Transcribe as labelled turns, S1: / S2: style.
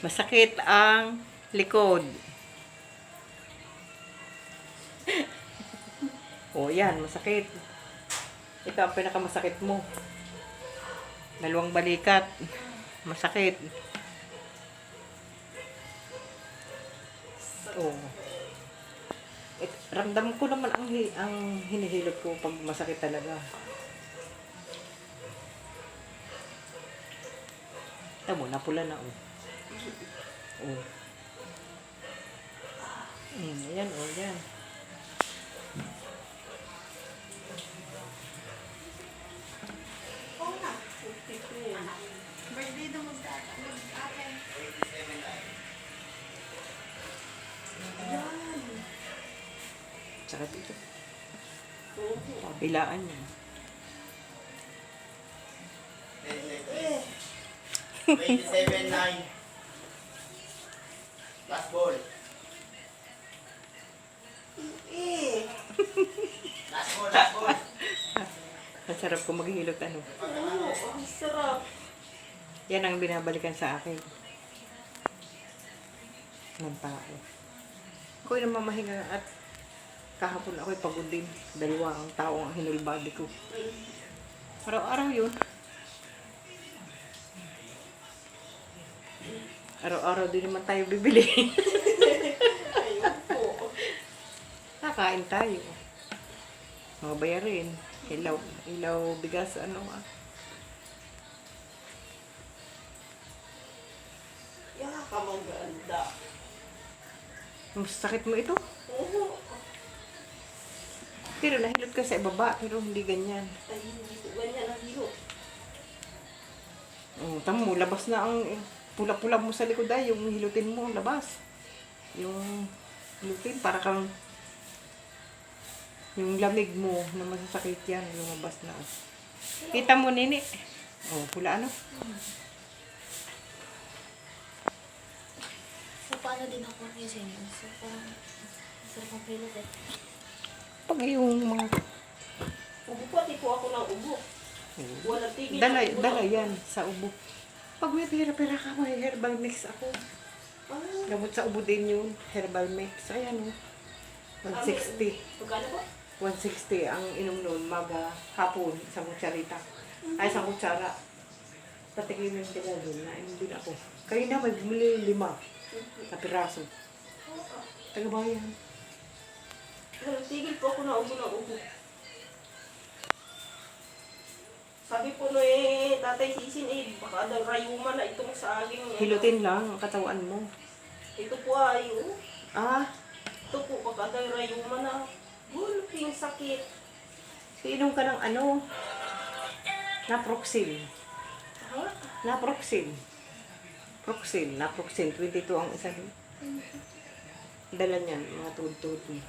S1: Masakit ang likod. O, yan, masakit. Ito ang pinakamasakit mo. Dalawang balikat. Masakit. O. Ramdam ko naman ang hinihilot ko pag masakit talaga. Tamo, napula na, o. O. Ayan, o, yan.
S2: Birthday daw mag-ate.
S1: Tsaka dito. Kabilaan niya.
S3: 27-9. Last ball. Last ball, last ball.
S1: Ang sarap ko maghihilot, ano.
S2: Oo, ang sarap.
S1: Yan ang binabalikan sa akin. Ng tao. Ako'y namamahinga at kahapon ako'y pagod din. Dalawang tao ang hinulbadi ko. Araw-araw yun. Araw-araw din naman tayo bibili.
S2: Ayun po.
S1: Kakain tayo. Mga bayarin. Ilaw, bigas, ano ah.
S2: Yaka, maganda.
S1: Mas sakit mo ito.
S2: Oo.
S1: Pero nahilot ka sa ibaba, pero hindi ganyan.
S2: Ay, hindi ko ganyan ang hilo.
S1: Oh, tamo mo, labas na ang pula-pula mo sa likod ay, yung hilutin mo, labas. Yung hilutin, para kang yung lamig mo na masasakit yan, lumabas na. Kita mo, nini. Oh, pula ano?
S4: So, paano din ako kasi so, parang sarap ang pilot eh.
S1: Pag yung mga
S2: Ubo po, tipo ako ng ubo. Wala tigil.
S1: dala yan sa ubo. Pag may pera-pera ka, may herbal mix ako.
S2: Ah,
S1: Gamot sa ubo din yun, herbal mix. Ayan o. 160.
S2: magkano po?
S1: 160 ang inom noon, maga, hapon, isang kutsarita. Ay, isang kutsara. Patikimin nila doon, nainom din ako. Kayo na, may bumili 5 na piraso. Tagabayan.
S2: Wala tigil po ako ng ubo. Sabi po no Tatay Sisin baka daw rayuma na itong sa aking
S1: Hilutin lang ang katawan mo.
S2: Ito po ay,
S1: Ah,
S2: ito po baka daw rayuma na. Gulping sakit.
S1: inom ka ng ano? Naproxil.
S2: Ha?
S1: Naproxil. Naproxil. 22 ang isa. Dala niyan, mga tuhod-tuhod mo.